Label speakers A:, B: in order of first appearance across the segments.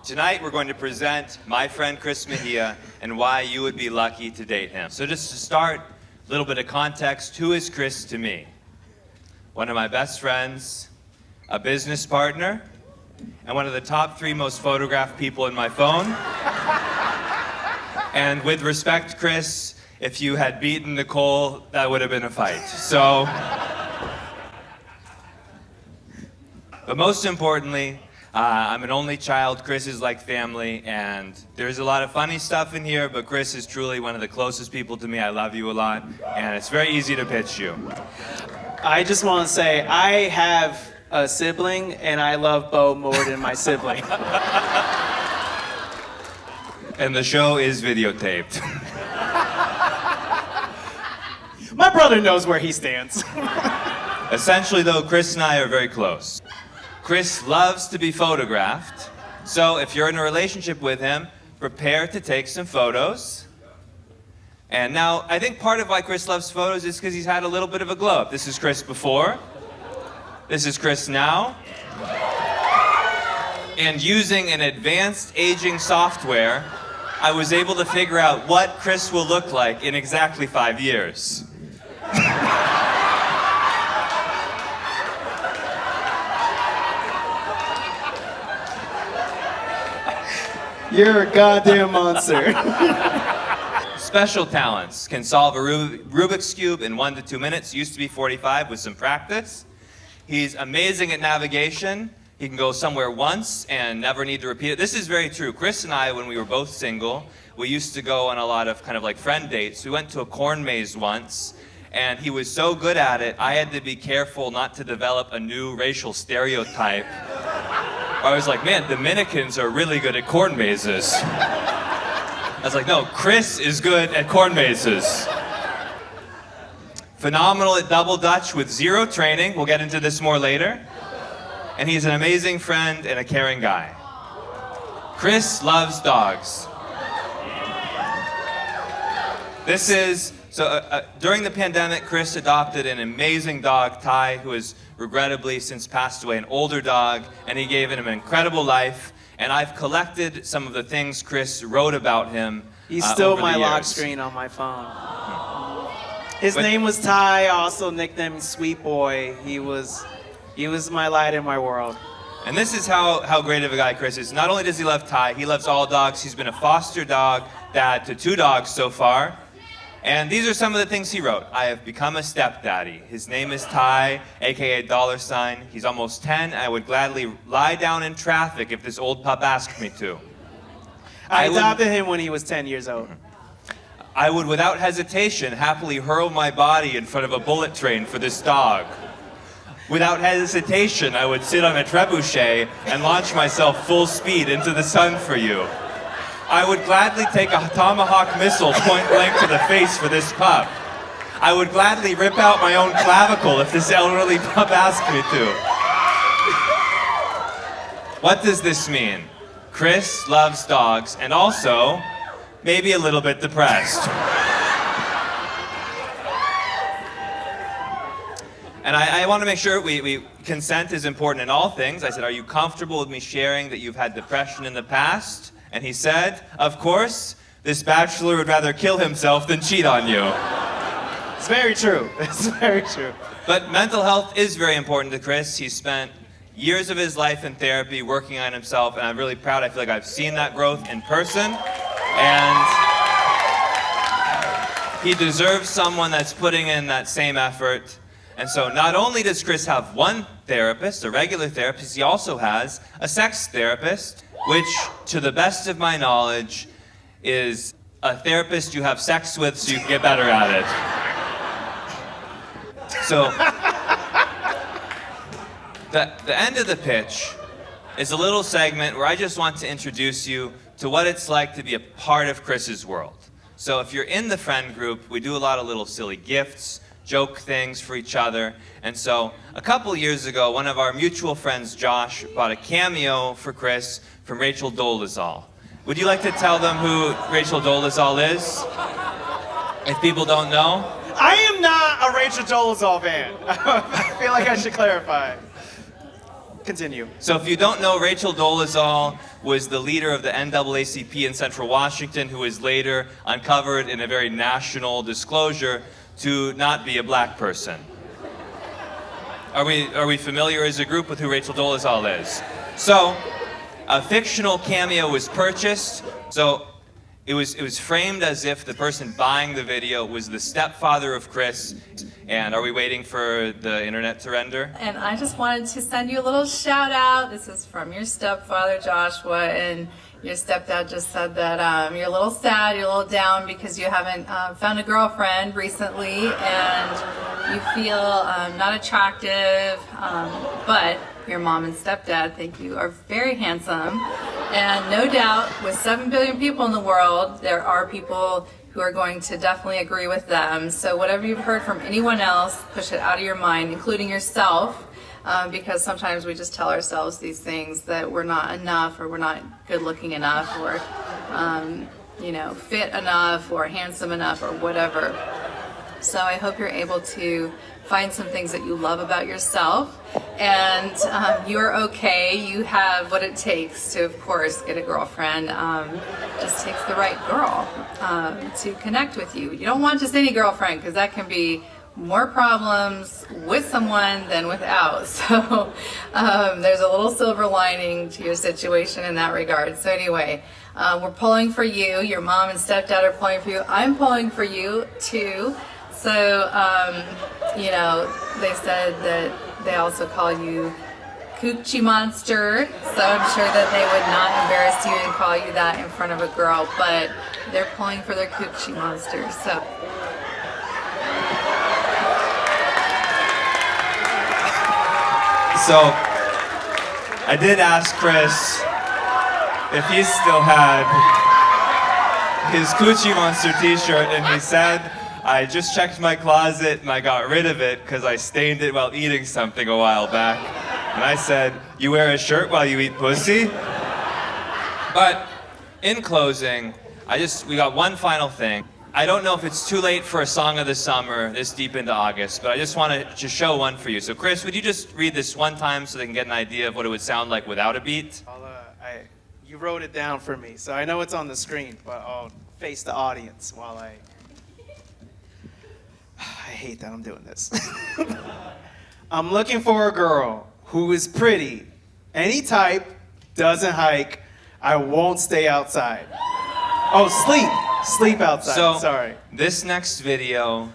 A: Tonight we're going to present my friend Chris Mejia and why you would be lucky to date him. So just to start, a little bit of context, who is Chris to me? One of my best friends, a business partner, and one of the top 3 most photographed people in my phone. And with respect, Chris, if you had beaten Nicole, that would have been a fight. So, but most importantly, I'm an only child. Chris is like family, and there's a lot of funny stuff in here, but Chris is truly one of the closest people to me. I love you a lot, and it's very easy to pitch you.
B: I just want to say, I have a sibling, and I love Bo more than my sibling.
A: And the show is videotaped.
B: My brother knows where he stands.
A: Essentially, though, Chris and I are very close. Chris loves to be photographed, so if you're in a relationship with him, prepare to take some photos. And now, I think part of why Chris loves photos is because he's had a little bit of a glow up. This is Chris before. This is Chris now. And using an advanced aging software, I was able to figure out what Chris will look like in exactly 5 years.
B: You're a goddamn monster.
A: Special talents: can solve a Rubik's Cube in 1 to 2 minutes. Used to be 45 with some practice. He's amazing at navigation. He can go somewhere once and never need to repeat it. This is very true. Chris and I, when we were both single, we used to go on a lot of kind of like friend dates. We went to a corn maze once, and he was so good at it, I had to be careful not to develop a new racial stereotype. I was like, man, Dominicans are really good at corn mazes. I was like, no, Chris is good at corn mazes. Phenomenal at double dutch with 0 training. We'll get into this more later. And he's an amazing friend and a caring guy. Chris loves dogs. This is, during the pandemic, Chris adopted an amazing dog, Ty, who has regrettably since passed away, an older dog, and he gave him an incredible life. And I've collected some of the things Chris wrote about him.
B: He's still
A: over
B: my
A: the
B: lock
A: years.
B: screen on my phone. His name was Ty, also nicknamed Sweet Boy. He was my light in my world.
A: And this is how great of a guy Chris is. Not only does he love Ty, he loves all dogs. He's been a foster dog dad to 2 dogs so far. And these are some of the things he wrote. I have become a stepdaddy. His name is Ty, aka $. He's almost 10. I would gladly lie down in traffic if this old pup asked me to.
B: I adopted him when he was 10 years old.
A: I would, without hesitation, happily hurl my body in front of a bullet train for this dog. Without hesitation, I would sit on a trebuchet and launch myself full speed into the sun for you. I would gladly take a tomahawk missile point blank to the face for this pup. I would gladly rip out my own clavicle if this elderly pup asked me to. What does this mean? Chris loves dogs and also maybe a little bit depressed. And I want to make sure consent is important in all things. I said, are you comfortable with me sharing that you've had depression in the past? And he said, of course, this bachelor would rather kill himself than cheat on you.
B: It's very true. It's very true.
A: But mental health is very important to Chris. He spent years of his life in therapy working on himself, and I'm really proud. I feel like I've seen that growth in person. And he deserves someone that's putting in that same effort. And so not only does Chris have one therapist, a regular therapist, he also has a sex therapist, which, to the best of my knowledge, is a therapist you have sex with so you can get better at it. So, the end of the pitch is a little segment where I just want to introduce you to what it's like to be a part of Chris's world. So if you're in the friend group, we do a lot of little silly gifts, joke things for each other. And so a couple years ago, one of our mutual friends, Josh, bought a cameo for Chris from Rachel Dolezal. Would you like to tell them who Rachel Dolezal is? If people don't know?
B: I am not a Rachel Dolezal fan. I feel like I should clarify. Continue.
A: So if you don't know, Rachel Dolezal was the leader of the NAACP in Central Washington, who was later uncovered in a very national disclosure to not be a black person. Are we familiar as a group with who Rachel Dolezal is? So, a fictional cameo was purchased. So, it was framed as if the person buying the video was the stepfather of Chris. And are we waiting for the internet to render?
C: And I just wanted to send you a little shout out. This is from your stepfather, Joshua, and your stepdad just said that you're a little sad, you're a little down because you haven't found a girlfriend recently, and you feel not attractive, but your mom and stepdad think you are very handsome. And no doubt, with 7 billion people in the world, there are people who are going to definitely agree with them. So whatever you've heard from anyone else, push it out of your mind, including yourself, because sometimes we just tell ourselves these things that we're not enough, or we're not good looking enough, or fit enough, or handsome enough, or whatever. So I hope you're able to find some things that you love about yourself, and you're okay. You have what it takes to, of course, get a girlfriend. Just takes the right girl to connect with you. You don't want just any girlfriend, because that can be more problems with someone than without. So there's a little silver lining to your situation in that regard. So anyway, we're pulling for you. Your mom and stepdad are pulling for you. I'm pulling for you too. So, they said that they also call you Coochie Monster. So I'm sure that they would not embarrass you and call you that in front of a girl, but they're pulling for their Coochie Monster. So.
A: So, I did ask Chris if he still had his Coochie Monster t-shirt, and he said, I just checked my closet and I got rid of it because I stained it while eating something a while back. And I said, you wear a shirt while you eat pussy? But, in closing, we got one final thing. I don't know if it's too late for a song of the summer this deep into August, but I just want to show one for you. So Chris, would you just read this one time so they can get an idea of what it would sound like without a beat?
B: You wrote it down for me, so I know it's on the screen, but I'll face the audience while I hate that I'm doing this. I'm looking for a girl who is pretty, any type, doesn't hike, I won't stay outside. Oh, sleep outside,
A: So,
B: sorry.
A: This next video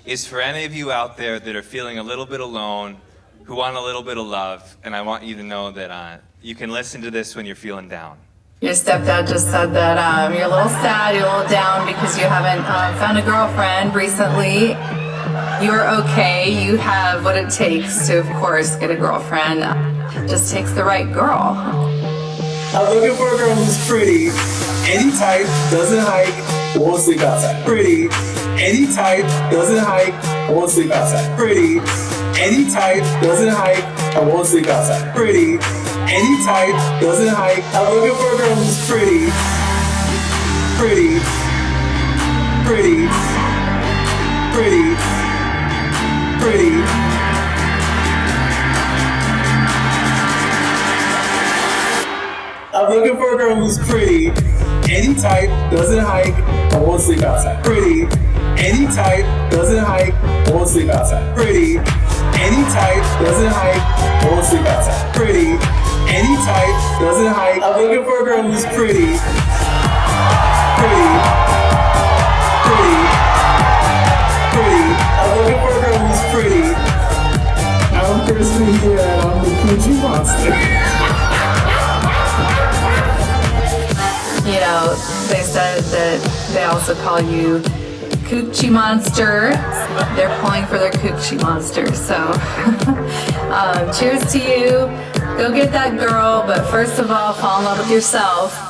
A: is for any of you out there that are feeling a little bit alone, who want a little bit of love, and I want you to know that you can listen to this when you're feeling down.
C: Your stepdad just said that you're a little sad, you're a little down because you haven't found a girlfriend recently. You're okay. You have what it takes to, of course, get a girlfriend. Just takes the right girl.
D: I'm looking for a girl who's pretty, any type, doesn't hike, won't sleep outside. Pretty, any type, doesn't hike, won't sleep outside. Pretty, any type, doesn't hike, I won't sleep outside. Pretty, any type, doesn't hike. I'm looking for a girl who's pretty, pretty, pretty, pretty, pretty. I'm looking for a girl who's pretty, any type, doesn't hike, I won't sleep outside. Pretty, any type, doesn't hike, I won't sleep outside. Pretty, any type, doesn't hike, I won't sleep outside. Pretty, any type, doesn't hike. I'm looking for a girl who's pretty, pretty, pretty, pretty. I'm looking for a girl who's pretty. I'm Chris Mejia, and I'm the Coochie Monster.
C: They said that they also call you Coochie Monster. They're pulling for their Coochie Monster. So, cheers to you. Go get that girl, but first of all, fall in love with yourself.